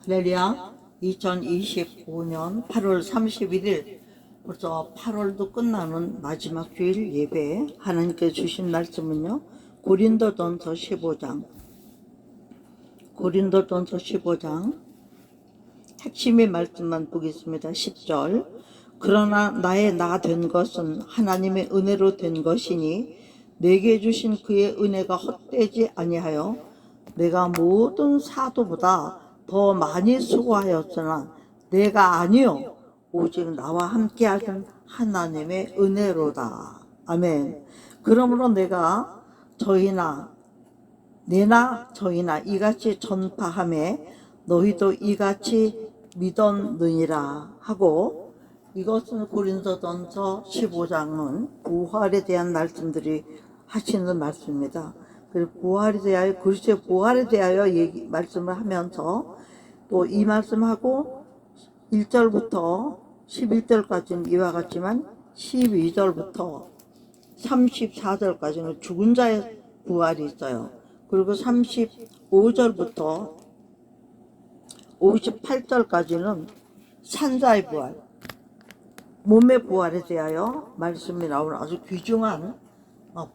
할렐루야. 2025년 8월 31일, 벌써 8월도 끝나는 마지막 주일 예배. 하나님께 주신 말씀은요, 고린도전서 15장 핵심의 말씀만 보겠습니다. 10절. 그러나 나의 나 된 것은 하나님의 은혜로 된 것이니 내게 주신 그의 은혜가 헛되지 아니하여 내가 모든 사도보다 더 많이 수고하였으나 내가 아니요 오직 나와 함께 하신 하나님의 은혜로다. 아멘. 그러므로 내가 저희나 이같이 전파하매 너희도 이같이 믿었느니라 하고, 이것은 고린도전서 15장은 부활에 대한 말씀들이 하시는 말씀입니다. 그리고 그리스도의 부활에 대하여 말씀을 하면서 또 이 말씀하고 1절부터 11절까지는 이와 같지만 12절부터 34절까지는 죽은 자의 부활이 있어요. 그리고 35절부터 58절까지는 산자의 부활, 몸의 부활에 대하여 말씀이 나오는 아주 귀중한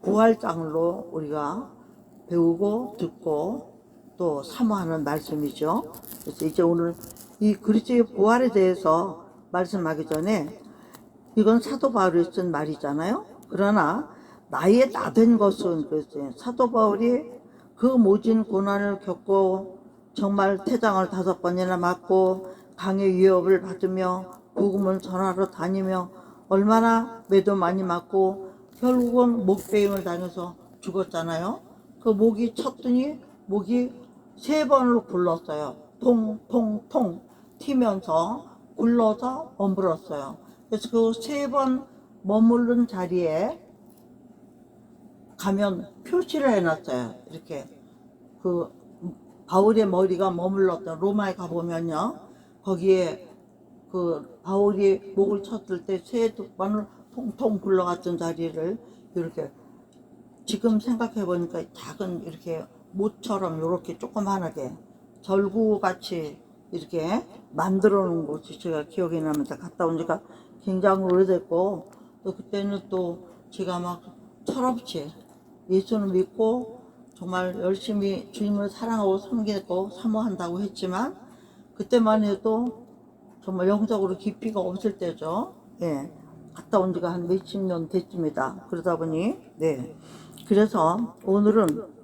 부활장로 우리가 배우고 듣고 또 사모하는 말씀이죠. 그래서 이제 오늘 이 그리스도의 부활에 대해서 말씀하기 전에, 이건 사도 바울이 쓴 말이잖아요. 그러나 나의 나 된 것은, 그랬어요. 사도 바울이 그 모진 고난을 겪고 정말 태장을 5번이나 맞고 강의 위협을 받으며 복음을 전하러 다니며 얼마나 매도 많이 맞고 결국은 목베임을 다녀서 죽었잖아요. 그 목이 쳤더니 목이 3번을 굴렀어요. 통통통 튀면서 굴러서 머물었어요. 그래서 그 3번 머무른 자리에 가면 표시를 해놨어요. 이렇게 그 바울의 머리가 머물렀던 로마에 가보면요, 거기에 그 바울이 목을 쳤을 때 3번을 통통 굴러갔던 자리를 이렇게, 지금 생각해 보니까 작은 이렇게 못처럼 이렇게 조그만하게 절구같이 이렇게 만들어 놓은 곳이 제가 기억이 납니다. 갔다 온 지가 굉장히 오래됐고, 또 그때는 또 제가 막 철없이 예수를 믿고 정말 열심히 주님을 사랑하고 섬기고 사모한다고 했지만, 그때만 해도 정말 영적으로 깊이가 없을 때죠. 예. 갔다 온 지가 한 몇십 년 됐습니다. 그러다 보니, 네. 그래서 오늘은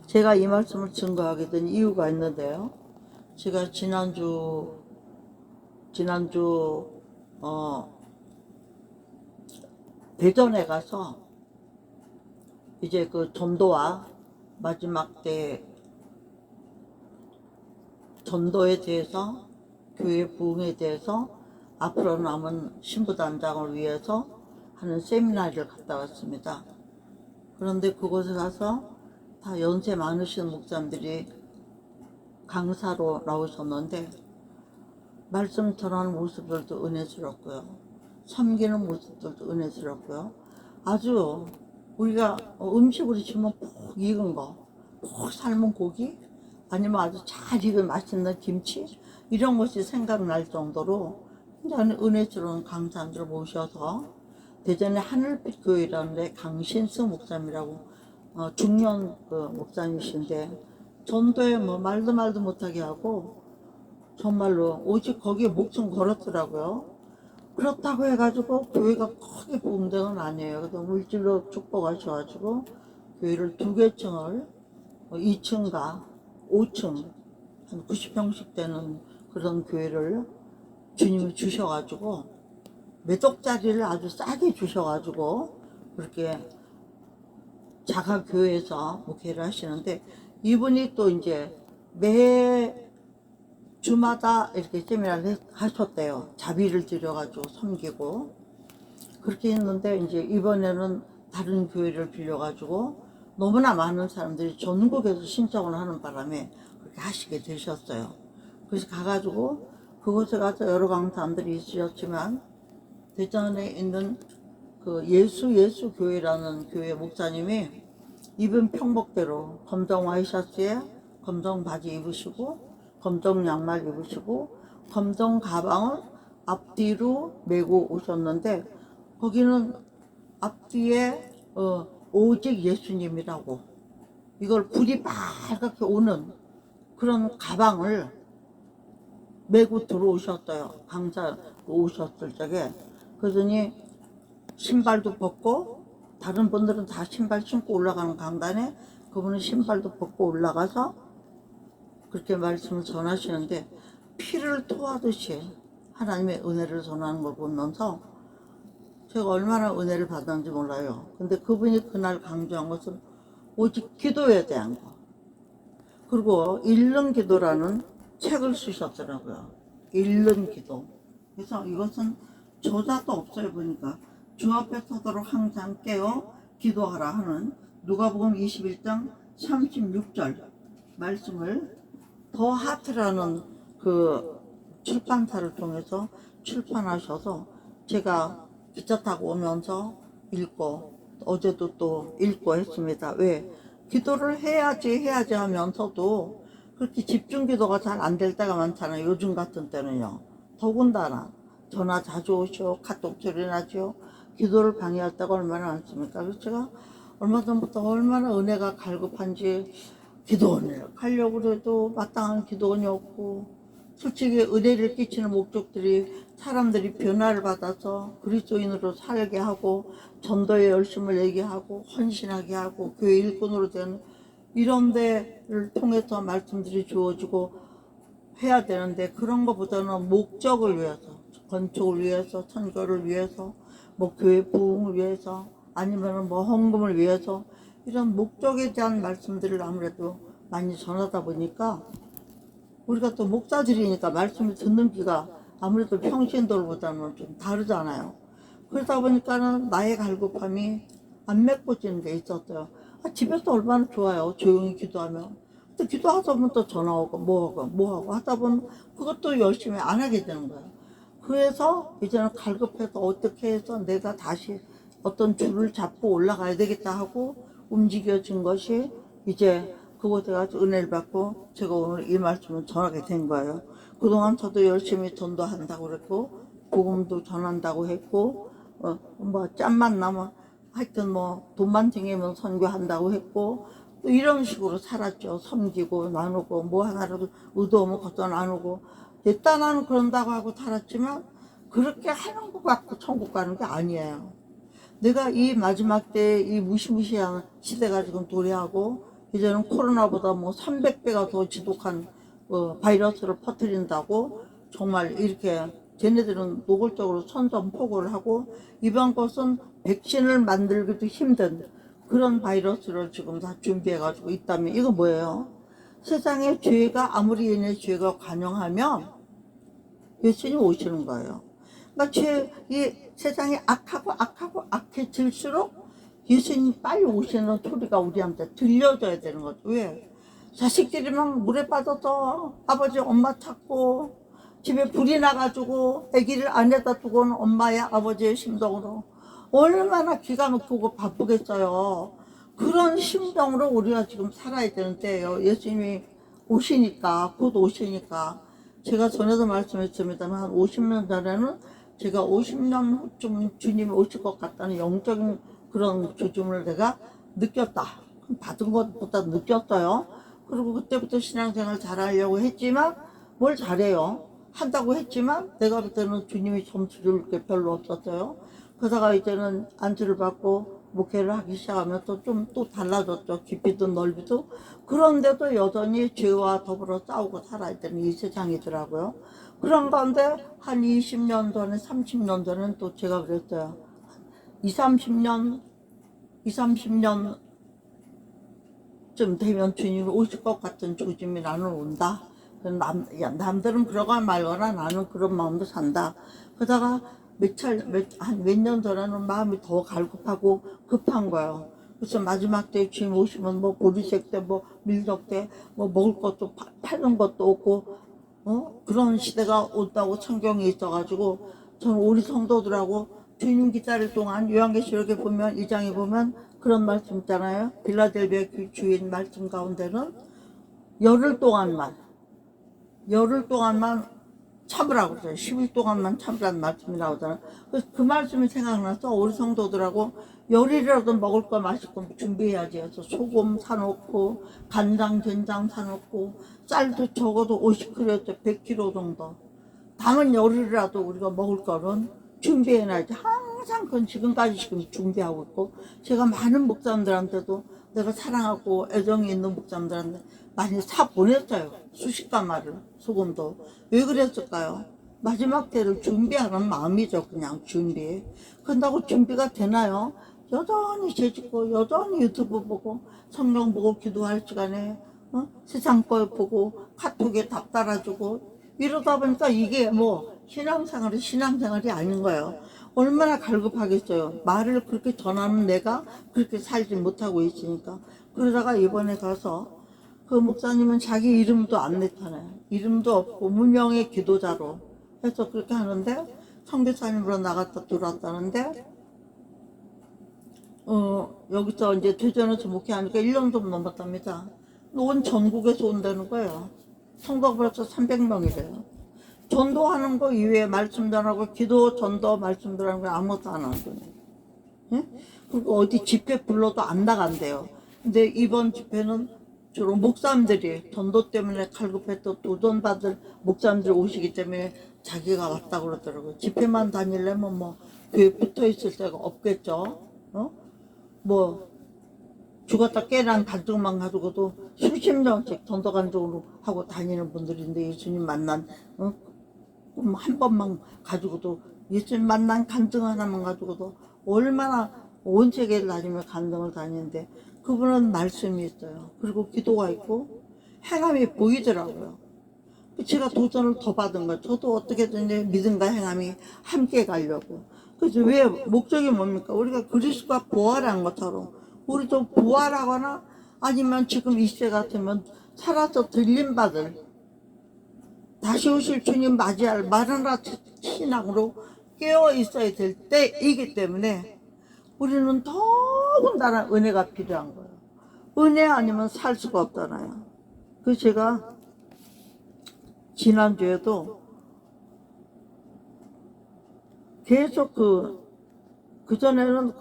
제가 이 말씀을 증거하게 된 이유가 있는데요. 제가 지난주 대전에 가서 이제 그 전도와 마지막 때 전도에 대해서, 교회 부흥에 대해서 앞으로 남은 신부단장을 위해서 하는 세미나를 갔다 왔습니다. 그런데 그곳에 가서 다 연세 많으신 목사님들이 강사로 나오셨는데, 말씀 전하는 모습들도 은혜스럽고요, 섬기는 모습들도 은혜스럽고요, 아주 우리가 음식으로 치면 푹 익은 거, 푹 삶은 고기, 아니면 아주 잘 익은 맛있는 김치, 이런 것이 생각날 정도로 굉장히 은혜스러운 강사님들을 모셔서, 대전의 하늘빛 교회라는 데 강신수 목사님이라고 중년 목사님이신데, 전도에 뭐 말도 못하게 하고 정말로 오직 거기에 목숨 걸었더라고요. 그렇다고 해가지고 교회가 크게 부흥된 아니에요. 그래서 물질로 축복하셔가지고 교회를 2개층을 2층과 5층 한 90평씩 되는 그런 교회를 주님이 주셔가지고, 매독자리를 아주 싸게 주셔가지고 그렇게 자가교회에서 목회를 하시는데, 이분이 또 이제 매 주마다 이렇게 세미나를 하셨대요. 자비를 들여가지고 섬기고. 그렇게 했는데, 이제 이번에는 다른 교회를 빌려가지고 너무나 많은 사람들이 전국에서 신청을 하는 바람에 그렇게 하시게 되셨어요. 그래서 가가지고 그곳에 가서 여러 강사님들이 있으셨지만, 대전에 있는 그 예수 교회라는 교회 목사님이 입은 평복대로 검정 와이셔츠에 검정 바지 입으시고 검정 양말 입으시고 검정 가방을 앞뒤로 메고 오셨는데 거기는 앞뒤에 오직 예수님이라고 이걸 불이 빨갛게 오는 그런 가방을 메고 들어오셨어요. 강사 오셨을 적에. 그러더니 신발도 벗고 다른 분들은 다 신발 신고 올라가는 강단에 그분은 신발도 벗고 올라가서 그렇게 말씀을 전하시는데 피를 토하듯이 하나님의 은혜를 전하는 걸 보면서 제가 얼마나 은혜를 받았는지 몰라요. 근데 그분이 그날 강조한 것은 오직 기도에 대한 거. 그리고 읽는 기도라는 책을 쓰셨더라고요. 읽는 기도. 그래서 이것은 저자도 없어요. 보니까 주 앞에 서도록 항상 깨어 기도하라 하는 누가복음 21장 36절 말씀을 더 하트라는 그 출판사를 통해서 출판하셔서 제가 기차 타고 오면서 읽고 어제도 또 읽고 했습니다. 왜? 기도를 해야지 하면서도 그렇게 집중 기도가 잘 안 될 때가 많잖아요. 요즘 같은 때는요. 더군다나 전화 자주 오시오, 카톡 소리 나죠. 기도를 방해할 때가 얼마나 많습니까? 그래서 제가 얼마 전부터 얼마나 은혜가 갈급한지 기도원을 가려고 해도 마땅한 기도원이 없고 솔직히 은혜를 끼치는 목적들이 사람들이 변화를 받아서 그리스도인으로 살게 하고 전도의 열심을 내게 하고 헌신하게 하고 교회 일꾼으로 되는 이런 데를 통해서 말씀들이 주어지고 해야 되는데 그런 것보다는 목적을 위해서 건축을 위해서 선교를 위해서 뭐 교회 부흥을 위해서 아니면 뭐 헌금을 위해서 이런 목적에 대한 말씀들을 아무래도 많이 전하다 보니까 우리가 또 목사들이니까 말씀을 듣는 귀가 아무래도 평신도들보다는 좀 다르잖아요. 그러다 보니까는 나의 갈급함이 안 메꿔지는 게 있었어요. 집에서 얼마나 좋아요. 조용히 기도하면. 또 기도하다 보면 또 전화 오고 뭐하고 하다 보면 그것도 열심히 안 하게 되는 거예요. 그래서 이제는 갈급해서 어떻게 해서 내가 다시 어떤 줄을 잡고 올라가야 되겠다 하고 움직여진 것이 이제 그곳에 가서 은혜를 받고 제가 오늘 이 말씀을 전하게 된 거예요. 그동안 저도 열심히 전도한다고 그랬고 복음도 전한다고 했고 뭐 짬만 나면 하여튼 뭐 돈만 생기면 선교한다고 했고 또 이런 식으로 살았죠. 섬기고 나누고 뭐 하나라도 의도 없는 것도 나누고 내 딴하는 그런다고 하고 살았지만 그렇게 하는 것 같고 천국 가는 게 아니에요. 내가 이 마지막 때 이 무시무시한 시대가 지금 도래하고 이제는 코로나보다 뭐 300배가 더 지독한 바이러스를 퍼뜨린다고 정말 이렇게 쟤네들은 노골적으로 선전포고를 하고 이번 것은 백신을 만들기도 힘든 그런 바이러스를 지금 다 준비해 가지고 있다면 이거 뭐예요? 세상에 죄가 아무리 얘네 죄가 관영하면 예수님 오시는 거예요. 그러니까 이 세상이 악하고 악해질수록 예수님 빨리 오시는 소리가 우리한테 들려줘야 되는 거죠. 왜? 자식들이 막 물에 빠져서 아버지 엄마 찾고 집에 불이 나가지고 아기를 안에다 두고는 엄마야 아버지의 심정으로 얼마나 기가 막히고 바쁘겠어요. 그런 심정으로 우리가 지금 살아야 되는 때예요. 예수님이 오시니까 곧 오시니까 제가 전에도 말씀했습니다만 한 50년 전에는 제가 50년 후쯤 주님이 오실 것 같다는 영적인 그런 조짐을 내가 느꼈다. 받은 것보다 느꼈어요. 그리고 그때부터 신앙생활 잘하려고 했지만 뭘 잘해요. 한다고 했지만 내가 볼 때는 주님이 점수 줄 게 별로 없었어요. 그러다가 이제는 안수를 받고 목회를 하기 시작하면 또 달라졌죠. 깊이도 넓이도. 그런데도 여전히 죄와 더불어 싸우고 살아야 되는 이 세상이더라고요. 그런 가운데 한 20년 전에 30년 전에는 또 제가 그랬어요. 30년 좀 되면 주님이 오실 것 같은 조짐이 나는 온다. 남들은 그러거나 말거나 나는 그런 마음도 산다. 그러다가 한 몇 년 전에는 마음이 더 갈급하고 급한 거예요. 그래서 마지막 때 주님 오시면 뭐 보리색 때 뭐 밀덕 때 뭐 먹을 것도 파는 것도 없고 그런 시대가 온다고 성경에 있어가지고 저는 우리 성도들하고 주님 기다릴 동안 요한계시록에 보면 2장에 보면 그런 말씀 있잖아요. 빌라델비아 주인 말씀 가운데는 열흘 동안만 열흘 동안만 참으라고 그래요. 10일 동안만 참으라는 말씀이 나오잖아요. 그래서 그 말씀이 생각나서 우리 성도들하고 열흘이라도 먹을 거 마실 거 준비해야지 해서 소금 사놓고 간장 된장 사놓고 쌀도 적어도 50kg 100kg 정도 남은 열흘이라도 우리가 먹을 거는 준비해놔야지. 항상 그건 지금까지 지금 준비하고 있고, 제가 많은 목사님들한테도 내가 사랑하고 애정이 있는 목사님들한테 많이 사 보냈어요. 수십 가마를, 소금도. 왜 그랬을까요? 마지막 때를 준비하는 마음이죠. 그냥 준비. 그런다고 준비가 되나요? 여전히 죄짓고 여전히 유튜브 보고 성경 보고 기도할 시간에 세상 거 보고 카톡에 답 달아주고 이러다 보니까 이게 뭐 신앙생활이 아닌 거예요. 얼마나 갈급하겠어요. 말을 그렇게 전하는 내가 그렇게 살지 못하고 있으니까. 그러다가 이번에 가서 그 목사님은 자기 이름도 안 냈잖아요. 이름도 없고 무명의 기도자로 해서 그렇게 하는데 선교사님으로 나갔다 들어왔다는데 여기서 이제 대전에서 목회하니까 1년 좀 넘었답니다. 온 전국에서 온다는 거예요. 성도가 벌써 300명이래요. 전도하는 거 이외에 말씀 전하고 기도 전도 말씀 전하는 거 아무것도 안 하는 거예요. 예? 그리고 어디 집회 불러도 안 나간대요. 근데 이번 집회는 주로 목사님들이 전도 때문에 갈급해서 도전받을 목사님들 오시기 때문에 자기가 왔다고 그러더라고요. 집회만 다니려면 뭐 교회 붙어 있을 데가 없겠죠. 뭐 죽었다 깨난 간증만 가지고도 수십 년씩 전도 간증으로 하고 다니는 분들인데 예수님 만난 한 번만 가지고도 예수님 만난 간증 하나만 가지고도 얼마나 온 세계를 다니며 간증을 다니는데 그분은 말씀이 있어요. 그리고 기도가 있고 행함이 보이더라고요. 제가 도전을 더 받은 거예요. 저도 어떻게든 믿음과 행함이 함께 가려고. 그래서 왜 목적이 뭡니까? 우리가 그리스도가 부활한 것처럼 우리도 부활하거나 아니면 지금 이 시대 같으면 살아서 들림받을 다시 오실 주님 맞이할 마라나 신앙으로 깨어 있어야 될 때이기 때문에 우리는 더군다나 은혜가 필요한 거예요. 은혜 아니면 살 수가 없잖아요. 그래서 제가 지난주에도 계속 그전에는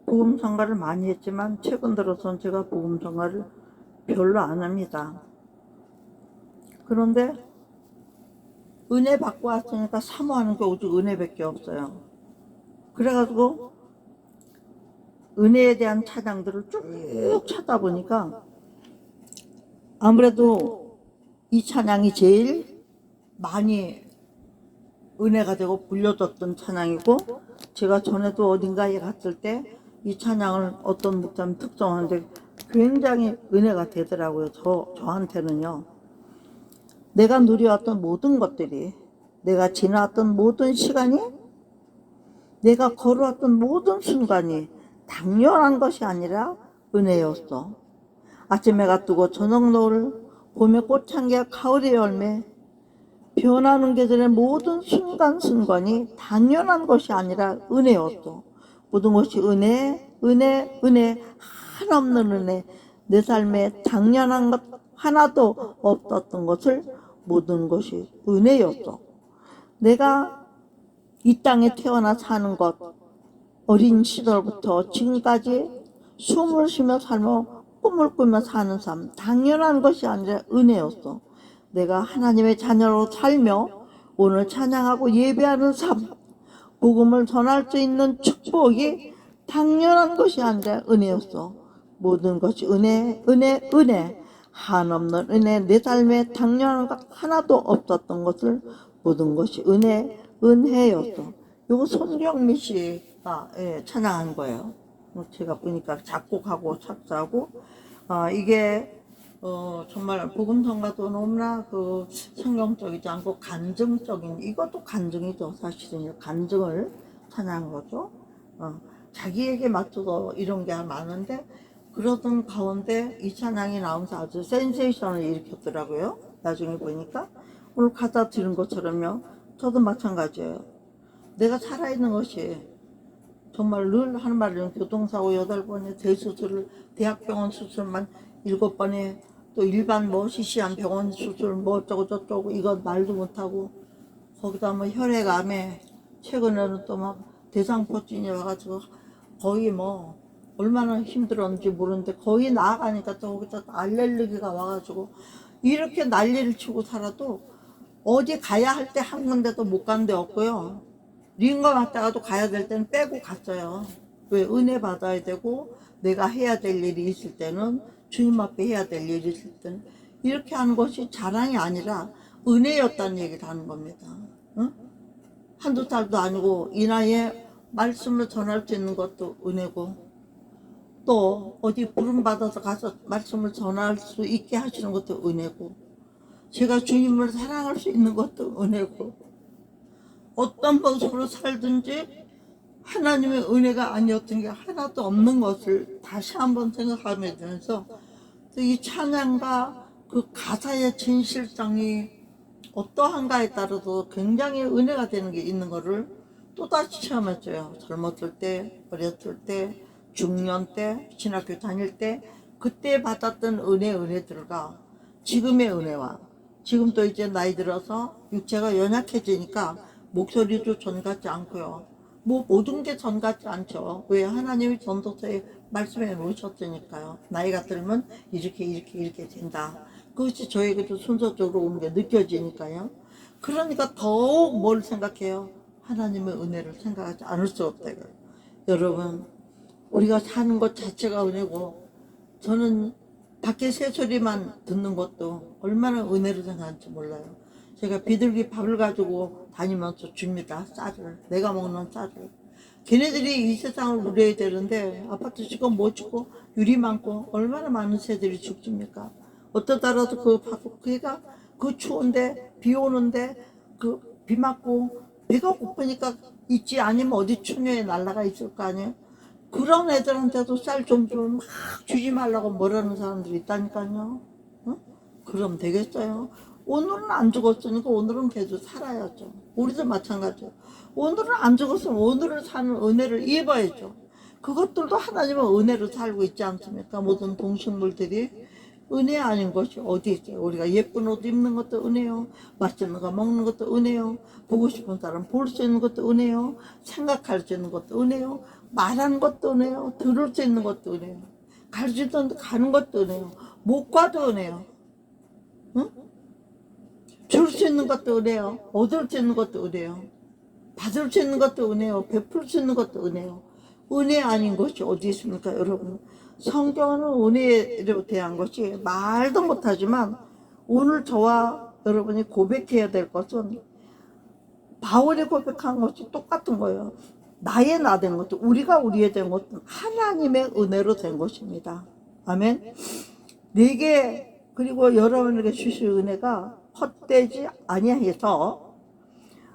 복음 전가를 많이 했지만 최근 들어서는 제가 복음 전가를 별로 안 합니다. 그런데 은혜 받고 왔으니까 사모하는 게 오직 은혜밖에 없어요. 그래가지고 은혜에 대한 찬양들을 쭉 찾아보니까 아무래도 이 찬양이 제일 많이 은혜가 되고 불려졌던 찬양이고, 제가 전에도 어딘가에 갔을 때 이 찬양을 어떤 목사님 특성하는데 굉장히 은혜가 되더라고요. 저한테는요. 내가 누려왔던 모든 것들이, 내가 지나왔던 모든 시간이, 내가 걸어왔던 모든 순간이 당연한 것이 아니라 은혜였어. 아침 해가 뜨고 저녁 노을, 봄의 꽃향기와 가을의 열매, 변하는 계절의 모든 순간순간이 당연한 것이 아니라 은혜였어. 모든 것이 은혜, 은혜, 은혜, 한없는 은혜. 내 삶에 당연한 것 하나도 없었던 것을 모든 것이 은혜였어. 내가 이 땅에 태어나 사는 것, 어린 시절부터 지금까지 숨을 쉬며 살며 꿈을 꾸며 사는 삶, 당연한 것이 아니라 은혜였어. 내가 하나님의 자녀로 살며 오늘 찬양하고 예배하는 삶, 복음을 전할 수 있는 축복이 당연한 것이 아니라 은혜였어. 모든 것이 은혜, 은혜, 은혜. 한없는 은혜. 내 삶에 당연한 것 하나도 없었던 것을 모든 것이 은혜, 은혜였어. 이거 손경미 씨가 찬양한 거예요. 제가 보니까 작곡하고 작사하고 이게 정말 복음성가도 너무나 성경적이지 않고 간증적인, 이것도 간증이죠. 사실은 간증을 찬양한 거죠. 자기에게 맞춰서 이런 게 많은데 그러던 가운데 이 찬양이 나오면서 아주 센세이션을 일으켰더라고요. 나중에 보니까 오늘 가사 들은 것처럼요. 저도 마찬가지예요. 내가 살아있는 것이 정말 늘 하는 말은 교통사고 8번에 대수술을 대학병원 수술만 7번에 또 일반 뭐 시시한 병원 수술 뭐 어쩌고 저쩌고 이건 말도 못하고 거기다 뭐 혈액암에 최근에는 또 막 대상포진이 와가지고 거의 뭐 얼마나 힘들었는지 모르는데 거의 나아가니까 또 거기다 알레르기가 와가지고 이렇게 난리를 치고 살아도 어디 가야 할 때 한 군데도 못 간 데 없고요. 링거 갔다가도 가야 될 때는 빼고 갔어요. 왜? 은혜 받아야 되고 내가 해야 될 일이 있을 때는 주님 앞에 해야 될 일이 있을 때는 이렇게 하는 것이 자랑이 아니라 은혜였다는 얘기를 하는 겁니다. 응? 한두 살도 아니고 이 나이에 말씀을 전할 수 있는 것도 은혜고 또 어디 부름받아서 가서 말씀을 전할 수 있게 하시는 것도 은혜고 제가 주님을 사랑할 수 있는 것도 은혜고 어떤 모습으로 살든지 하나님의 은혜가 아니었던 게 하나도 없는 것을 다시 한번 생각하게 되면서 이 찬양과 그 가사의 진실성이 어떠한가에 따라서 굉장히 은혜가 되는 게 있는 거를 또다시 체험했어요. 젊었을 때, 어렸을 때, 중년 때, 신학교 다닐 때 그때 받았던 은혜들과 지금의 은혜와 지금 또 이제 나이 들어서 육체가 연약해지니까 목소리도 전 같지 않고요. 뭐 모든 게 전 같지 않죠. 왜? 하나님이 전도서에 말씀해 놓으셨으니까요. 나이가 들면 이렇게 된다. 그것이 저에게도 순서적으로 오는 게 느껴지니까요. 그러니까 더욱 뭘 생각해요? 하나님의 은혜를 생각하지 않을 수 없다. 여러분, 우리가 사는 것 자체가 은혜고 저는 밖에 새소리만 듣는 것도 얼마나 은혜를 생각하는지 몰라요. 제가 비둘기 밥을 가지고 다니면서 줍니다. 쌀을. 내가 먹는 쌀을. 걔네들이 이 세상을 누려야 되는데 아파트 짓고 뭐 짓고 유리 많고 얼마나 많은 새들이 죽습니까? 어떠다라도 걔가 그 추운데 비 오는데 그 비 맞고 배가 고프니까 있지 아니면 어디 추녀에 날라가 있을 거 아니에요? 그런 애들한테도 쌀 좀 막 주지 말라고 뭐라는 사람들이 있다니까요. 응? 그럼 되겠어요? 오늘은 안 죽었으니까 오늘은 계속 살아야죠. 우리도 마찬가지예요. 오늘은 안 죽었으면 오늘을 사는 은혜를 입어야죠. 그것들도 하나님의 은혜로 살고 있지 않습니까? 모든 동식물들이 은혜 아닌 것이 어디 있어요? 우리가 예쁜 옷 입는 것도 은혜요. 맛있는 거 먹는 것도 은혜요. 보고 싶은 사람 볼 수 있는 것도 은혜요. 생각할 수 있는 것도 은혜요. 말하는 것도 은혜요. 들을 수 있는 것도 은혜요. 가르치던 가는 것도 은혜요. 못 가도 은혜요. 응? 줄 수 있는 것도 은혜요. 얻을 수 있는 것도 은혜요. 받을 수 있는 것도 은혜요. 베풀 수 있는 것도 은혜요. 은혜 아닌 것이 어디 있습니까, 여러분? 성경은 은혜로 대한 것이 말도 못하지만 오늘 저와 여러분이 고백해야 될 것은 바울이 고백한 것이 똑같은 거예요. 나의 나 된 것도 우리가 우리의 된 것도 하나님의 은혜로 된 것입니다. 아멘. 내게 그리고 여러분에게 주실 은혜가 헛되지 아니해서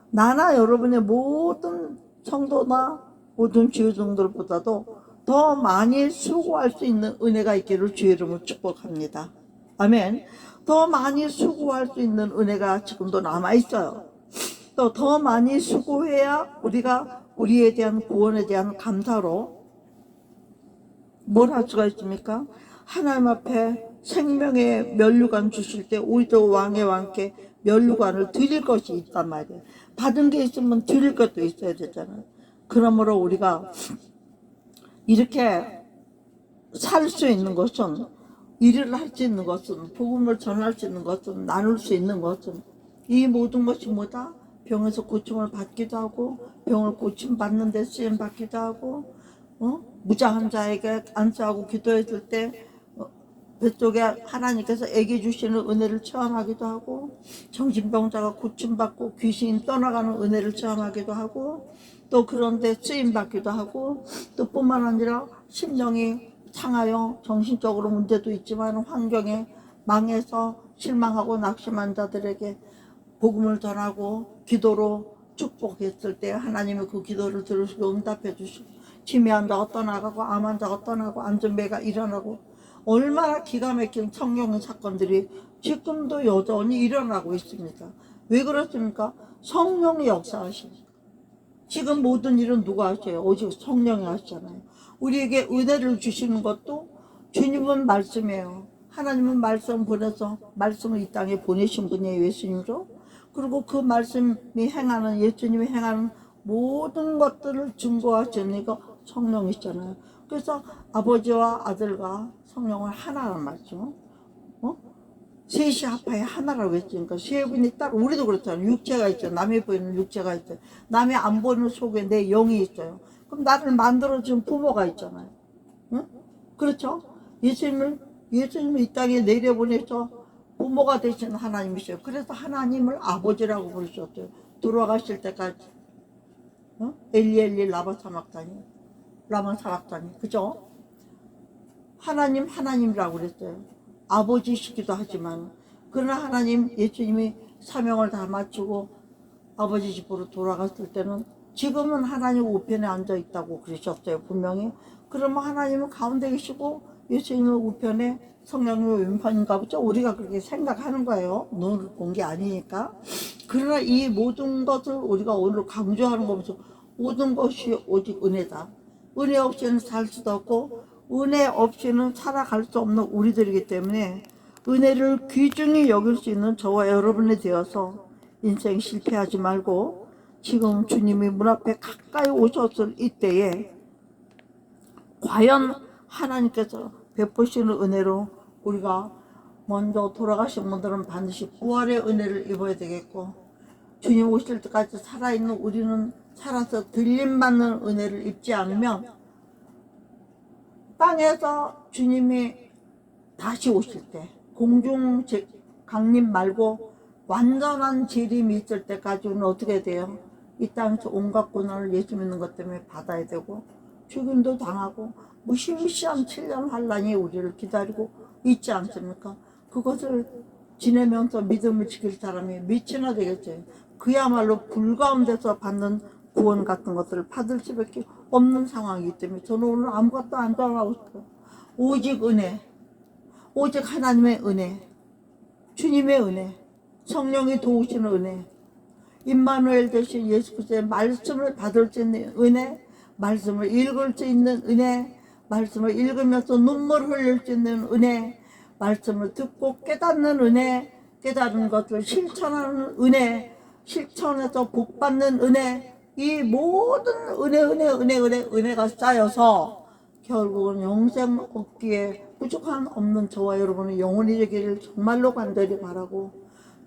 나나 여러분의 모든 성도나 모든 지휘종들보다도 더 많이 수고할 수 있는 은혜가 있기를 주의 이름으로 축복합니다. 아멘. 더 많이 수고할 수 있는 은혜가 지금도 남아있어요. 또 더 많이 수고해야 우리가 우리에 대한 구원에 대한 감사로 뭘 할 수가 있습니까? 하나님 앞에 생명의 면류관 주실 때 우리도 왕의 왕께 면류관을 드릴 것이 있단 말이에요. 받은 게 있으면 드릴 것도 있어야 되잖아요. 그러므로 우리가 이렇게 살 수 있는 것은, 일을 할 수 있는 것은, 복음을 전할 수 있는 것은, 나눌 수 있는 것은 이 모든 것이 뭐다? 병에서 고침을 받기도 하고 병을 고침받는 데 쓰임 받기도 하고 무장한 자에게 안수하고 기도했을 때 뱃속에 하나님께서 애기 주시는 은혜를 체험하기도 하고 정신병자가 고침받고 귀신이 떠나가는 은혜를 체험하기도 하고 또 그런데 쓰임받기도 하고 또 뿐만 아니라 심령이 상하여 정신적으로 문제도 있지만 환경에 망해서 실망하고 낙심한 자들에게 복음을 전하고 기도로 축복했을 때 하나님이 그 기도를 들으시고 응답해 주시고 치매 환자가 떠나가고 암 환자가 떠나고 안전배가 일어나고 얼마나 기가 막힌 성령의 사건들이 지금도 여전히 일어나고 있습니다. 왜 그렇습니까? 성령이 역사하십니다. 지금 모든 일은 누가 하셔요? 오직 성령이 하시잖아요. 우리에게 은혜를 주시는 것도 주님은 말씀이에요. 하나님은 말씀 보내서 말씀을 이 땅에 보내신 분이에요. 예수님으로. 그리고 그 말씀이 행하는, 예수님이 행하는 모든 것들을 증거하시는 이가 성령이잖아요. 그래서 아버지와 아들과 성령을 하나라는 말씀. 셋이 합하여 하나라고 했으니까 세 분이 따로, 우리도 그렇잖아요. 육체가 있죠. 남이 보이는 육체가 있어요. 남이 안 보이는 속에 내 영이 있어요. 그럼 나를 만들어준 부모가 있잖아요. 응? 그렇죠? 예수님을 이 땅에 내려보내서 부모가 되신 하나님이셔요. 그래서 하나님을 아버지라고 부르셨어요. 돌아가실 때까지. 엘리 엘리 라마 사막다니. 그죠? 하나님이라고 그랬어요. 아버지시기도 하지만, 그러나 하나님, 예수님이 사명을 다 마치고 아버지 집으로 돌아갔을 때는 지금은 하나님 우편에 앉아 있다고 그러셨어요. 분명히. 그러면 하나님은 가운데 계시고 예수님은 우편에, 성령님은 왼편인가 보죠. 우리가 그렇게 생각하는 거예요. 눈을 본 게 아니니까. 그러나 이 모든 것을 우리가 오늘 강조하는 거 보죠. 모든 것이 오직 은혜다. 은혜 없이는 살 수도 없고 은혜 없이는 살아갈 수 없는 우리들이기 때문에 은혜를 귀중히 여길 수 있는 저와 여러분이 되어서 인생 실패하지 말고 지금 주님이 문 앞에 가까이 오셨을 이때에 과연 하나님께서 베푸시는 은혜로 우리가 먼저 돌아가신 분들은 반드시 부활의 은혜를 입어야 되겠고, 주님 오실 때까지 살아있는 우리는 살아서 들림받는 은혜를 입지 않으면 땅에서 주님이 다시 오실 때 공중 강림 말고 완전한 재림이 있을 때까지는 어떻게 돼요? 이 땅에서 온갖 고난을 예수 믿는 것 때문에 받아야 되고 죽임도 당하고 무시무시한 7년 환란이 우리를 기다리고 있지 않습니까? 그것을 지내면서 믿음을 지킬 사람이 몇이나 되겠어요. 그야말로 불 가운데서 받는 구원 같은 것들을 받을 수밖에 없는 상황이기 때문에 저는 오늘 아무것도 안 전하고 싶어요. 오직 은혜, 오직 하나님의 은혜, 주님의 은혜, 성령이 도우시는 은혜, 임마누엘 되신 예수 그리스도의 말씀을 받을 수 있는 은혜, 말씀을 읽을 수 있는 은혜, 말씀을 읽으면서 눈물 흘릴 수 있는 은혜, 말씀을 듣고 깨닫는 은혜, 깨달은 것을 실천하는 은혜, 실천해서 복받는 은혜, 이 모든 은혜가 쌓여서 결국은 영생 얻기에 부족한 없는 저와 여러분의 영혼이 되기를 정말로 간절히 바라고,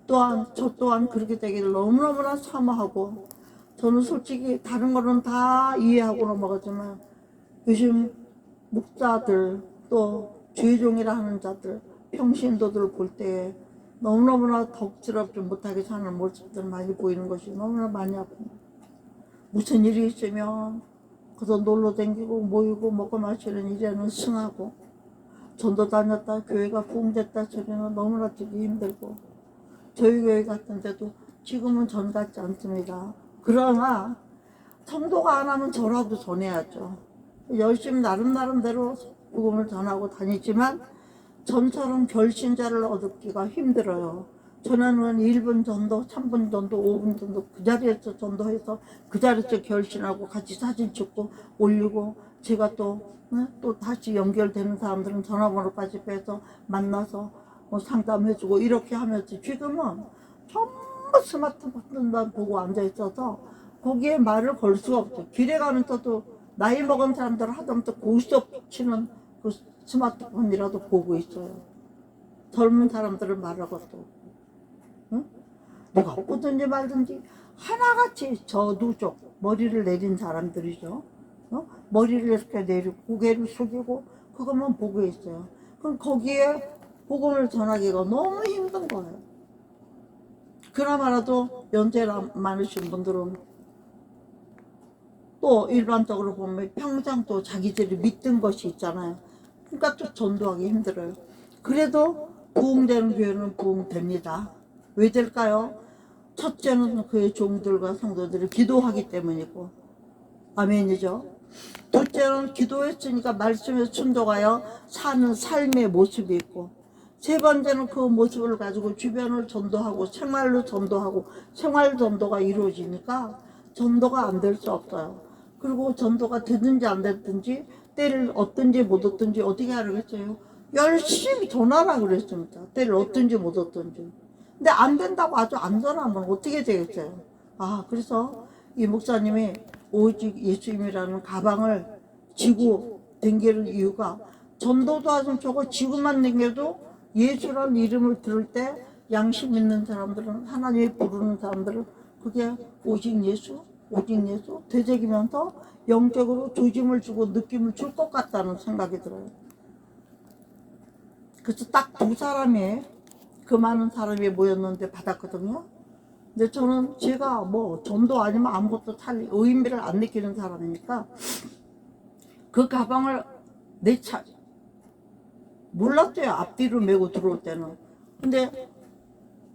또한 저 또한 그렇게 되기를 너무너무나 사모하고, 저는 솔직히 다른 거는 다 이해하고 넘어가지만 요즘 목사들 또 죄종이라 하는 자들, 평신도들 볼 때 너무너무나 덕스럽지 못하게 사는 모습들 많이 보이는 것이 너무나 많이 아픕니다. 무슨 일이 있으면 그래서 놀러 다니고 모이고 먹고 마시는 일에는 승하고, 전도 다녔다 교회가 부흥됐다 소리는 너무나 듣기 힘들고, 저희 교회 같은 데도 지금은 전 같지 않습니다. 그러나 성도가 안 하면 저라도 전해야죠. 열심히 나름대로 복음을 전하고 다니지만 전처럼 결신자를 얻기가 힘들어요. 전에는 1분 전도, 3분 전도, 5분 전도 그 자리에서 전도해서 그 자리에서 결신하고 같이 사진 찍고 올리고, 제가 또 다시 연결되는 사람들은 전화번호까지 빼서 만나서 상담해주고 이렇게 하면서, 지금은 전부 스마트폰만 보고 앉아있어서 거기에 말을 걸 수가 없어요. 길에 가면서도 나이 먹은 사람들 하다못해 고스톱 치는 그 스마트폰이라도 보고 있어요. 젊은 사람들은 말할 것도 없고, 누가 웃든지 말든지 하나같이 저두쪽 머리를 내린 사람들이죠. 머리를 이렇게 내리고 고개를 숙이고 그것만 보고 있어요. 그럼 거기에 복음을 전하기가 너무 힘든 거예요. 그나마라도 연세가 많으신 분들은 또 일반적으로 보면 평생 또 자기들이 믿던 것이 있잖아요. 그러니까 또 전도하기 힘들어요. 그래도 부흥되는 교회는 부흥됩니다. 왜 될까요? 첫째는 그의 종들과 성도들이 기도하기 때문이고, 아멘이죠. 둘째는 기도했으니까 말씀에 순종하여 사는 삶의 모습이 있고, 세 번째는 그 모습을 가지고 주변을 전도하고 생활로 전도하고 생활 전도가 이루어지니까 전도가 안 될 수 없어요. 그리고 전도가 되든지 안 되든지 때를 얻든지 못 얻든지 어떻게 하겠어요? 열심히 전하라 그랬습니다. 때를 얻든지 못 얻든지. 근데 안 된다고 아주 안 전하면 어떻게 되겠어요? 아, 그래서 이 목사님이 오직 예수님이라는 가방을 지고 댕기는 이유가, 전도도 하좀 저거 지고만 댕겨도 예수라는 이름을 들을 때 양심 있는 사람들은, 하나님이 부르는 사람들은 그게 오직 예수, 오직 예수 되새기면서 영적으로 조짐을 주고 느낌을 줄 것 같다는 생각이 들어요. 그래서 딱 두 사람이, 그 많은 사람이 모였는데 받았거든요. 근데 저는 제가 뭐 전도 아니면 아무것도 살 의미를 안 느끼는 사람이니까 그 가방을 내 차 몰랐대요. 앞뒤로 메고 들어올 때는. 근데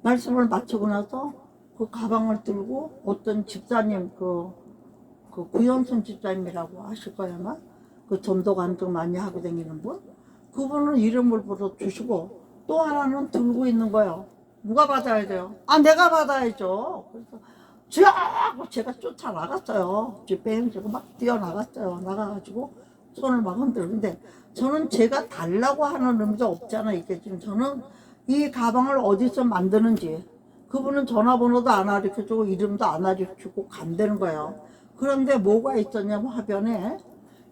말씀을 마치고 나서 그 가방을 들고 어떤 집사님, 그 구현순 집사님이라고 하실 거예요 아마. 그 전도 간증 많이 하고 다니는 분. 그분은 이름을 불러 주시고 또 하나는 들고 있는 거예요. 누가 받아야 돼요? 아, 내가 받아야죠. 그래서 쫙 제가 쫓아나갔어요. 집에 햄지고 막 뛰어나갔어요. 나가가지고 손을 막 흔들는데, 저는 제가 달라고 하는 의미가 없잖아요. 이게 지금 저는 이 가방을 어디서 만드는지, 그분은 전화번호도 안 알려주고 이름도 안 알려주고 간다는 거예요. 그런데 뭐가 있었냐면, 화변에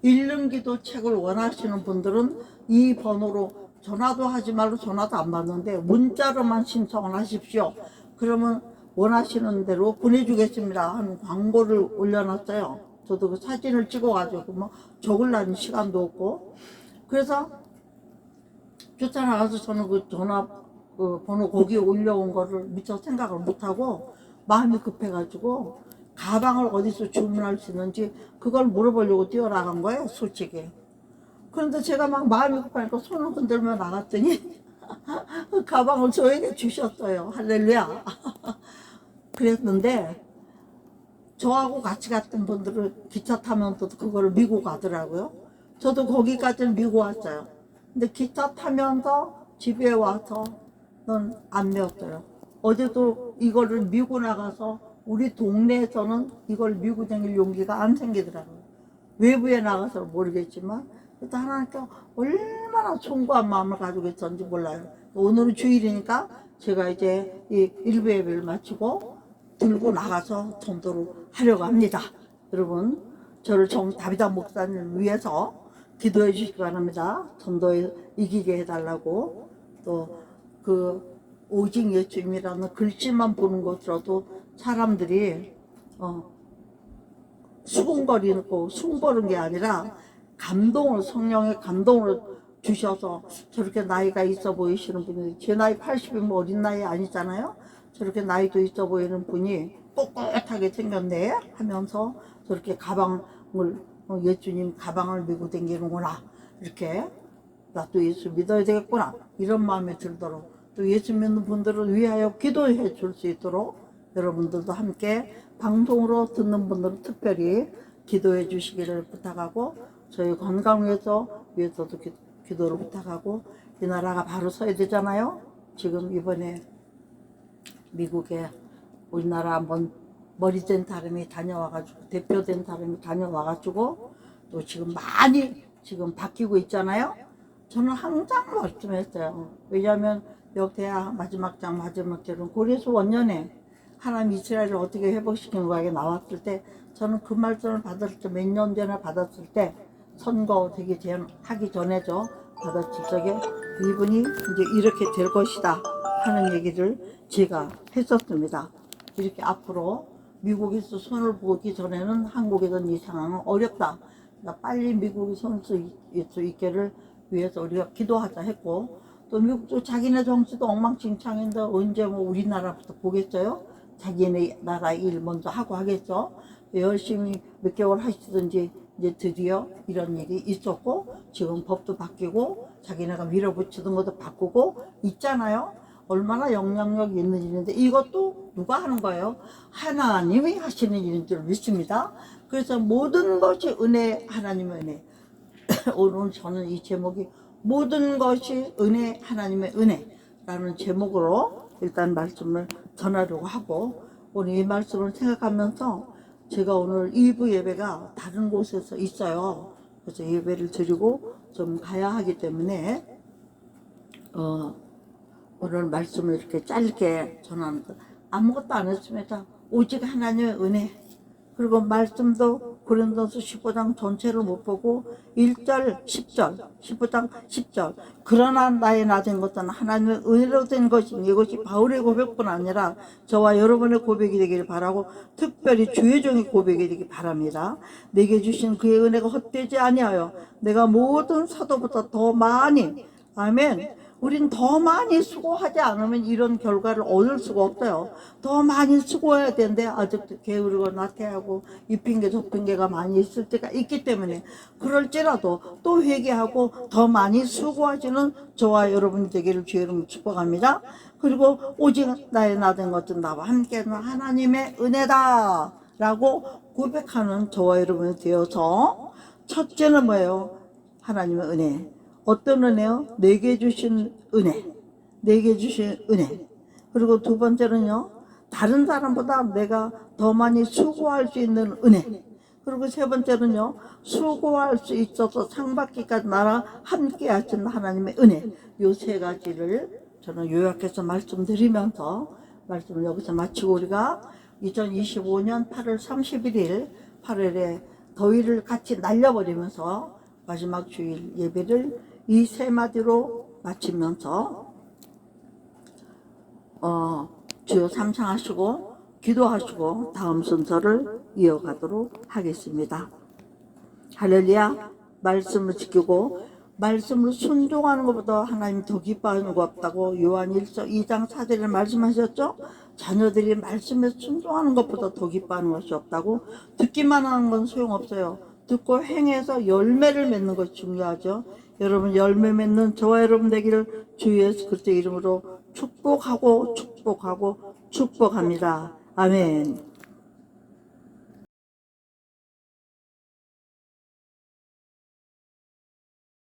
읽는 기도 책을 원하시는 분들은 이 번호로 전화도 하지 말고, 전화도 안 받는데 문자로만 신청을 하십시오. 그러면 원하시는 대로 보내주겠습니다 하는 광고를 올려놨어요. 저도 그 사진을 찍어가지고 뭐 적으려는 시간도 없고. 그래서 쫓아나가서 저는 그 전화 그 번호 거기에 올려온 거를 미처 생각을 못하고 마음이 급해가지고 가방을 어디서 주문할 수 있는지 그걸 물어보려고 뛰어나간 거예요, 솔직히. 그런데 제가 막 마음이 급하니까 손을 흔들며 나갔더니 그 가방을 저에게 주셨어요. 할렐루야. 그랬는데 저하고 같이 갔던 분들은 기차 타면서도 그걸 미고 가더라고요. 저도 거기까지는 미고 왔어요. 근데 기차 타면서 집에 와서는 안 메웠어요. 어제도 이거를 미고 나가서 우리 동네에서는 이걸 미고 다닐 용기가 안 생기더라고요. 외부에 나가서 모르겠지만, 일단 하나님께 얼마나 송구한 마음을 가지고 있었는지 몰라요. 오늘은 주일이니까 제가 이제 이 일부 예배를 마치고 들고 나가서 전도를 하려고 합니다. 여러분, 저를 다비다 목사님을 위해서 기도해 주시기 바랍니다. 전도에 이기게 해달라고. 또 그 오직 예수님이라는 글씨만 보는 것으로도 사람들이 수군거리고 숭보는 게 아니라 감동을, 성령의 감동을 주셔서, 저렇게 나이가 있어 보이시는 분이, 제 나이 80이면 어린 나이 아니잖아요. 저렇게 나이도 있어 보이는 분이 꼿꼿하게 생겼네 하면서 저렇게 가방을, 예수님 가방을 메고 다니는구나, 이렇게 나도 예수 믿어야 되겠구나, 이런 마음이 들도록, 또 예수 믿는 분들을 위하여 기도해 줄 수 있도록 여러분들도 함께 방송으로 듣는 분들은 특별히 기도해 주시기를 부탁하고, 저희 건강을 위해서도 기도를 부탁하고, 이 나라가 바로 서야 되잖아요. 지금 이번에 미국에 우리나라 머리된 사람이 다녀와가지고, 대표된 사람이 다녀와가지고 또 지금 많이 지금 바뀌고 있잖아요. 저는 항상 말씀했어요. 왜냐하면 역대하 마지막 장 마지막 절은 고레스 원년에 하나님 이스라엘을 어떻게 회복시키는 거에 나왔을 때, 저는 그 말씀을 받았을 때, 몇 년 전에 받았을 때, 선거 하기 전에죠. 받았을 적에 이분이 이제 이렇게 될 것이다 하는 얘기를 제가 했었습니다. 이렇게 앞으로 미국에서 손을 보기 전에는 한국에서는 이 상황은 어렵다. 그러니까 빨리 미국이 손을 수 있기를 위해서 우리가 기도하자 했고, 또 미국도 자기네 정치도 엉망진창인데 언제 뭐 우리나라부터 보겠어요? 자기네 나라 일 먼저 하고 하겠죠. 열심히 몇 개월 하시든지 이제 드디어 이런 일이 있었고, 지금 법도 바뀌고 자기네가 밀어붙이던 것도 바꾸고 있잖아요. 얼마나 영향력 있는 일인데, 이것도 누가 하는 거예요? 하나님이 하시는 일인 줄 믿습니다. 그래서 모든 것이 은혜, 하나님의 은혜. 오늘 저는 이 제목이 모든 것이 은혜, 하나님의 은혜라는 제목으로 일단 말씀을 전하려고 하고, 오늘 이 말씀을 생각하면서 제가 오늘 2부 예배가 다른 곳에서 있어요. 그래서 예배를 드리고 좀 가야 하기 때문에 어, 오늘 말씀을 이렇게 짧게 전합니다. 아무것도 안 했습니다. 오직 하나님의 은혜. 그리고 말씀도 고린도서 15장 전체를 못 보고 1절, 10절, 15장 10절. 그러나 나의 낮은 것은 하나님의 은혜로 된 것이니 이것이 바울의 고백뿐 아니라 저와 여러분의 고백이 되기를 바라고 특별히 주의 종의 고백이 되기 바랍니다. 내게 주신 그의 은혜가 헛되지 아니하여 내가 모든 사도보다 더 많이, 아멘. 우린 더 많이 수고하지 않으면 이런 결과를 얻을 수가 없어요. 더 많이 수고해야 되는데 아직도 게으르고 나태하고 이 핑계 저 핑계가 많이 있을 때가 있기 때문에 그럴지라도 또 회개하고 더 많이 수고하시는 저와 여러분이 되기를 주의 이름으로 축복합니다. 그리고 오직 나의 나된 것은 나와 함께하는 하나님의 은혜다 라고 고백하는 저와 여러분이 되어서 첫째는 뭐예요? 하나님의 은혜. 어떤 은혜요? 내게 주신 은혜. 내게 주신 은혜. 그리고 두 번째는요, 다른 사람보다 내가 더 많이 수고할 수 있는 은혜. 그리고 세 번째는요, 수고할 수 있어서 상 받기까지 나랑 함께 하신 하나님의 은혜. 요 세 가지를 저는 요약해서 말씀드리면서 말씀을 여기서 마치고 우리가 2025년 8월 31일 8월에 더위를 같이 날려버리면서 마지막 주일 예배를 이 세 마디로 마치면서 주여 삼창하시고 기도하시고 다음 순서를 이어가도록 하겠습니다. 할렐루야. 말씀을 지키고 말씀을 순종하는 것보다 하나님 더 기뻐하는 것 없다고 요한 2장 4절에 말씀하셨죠. 자녀들이 말씀에 순종하는 것보다 더 기뻐하는 것이 없다고. 듣기만 하는 건 소용없어요. 듣고 행해서 열매를 맺는 것이 중요하죠. 여러분 열매 맺는 저와 여러분 되기를 주 예수 그리스도의 이름으로 축복하고 축복합니다. 아멘.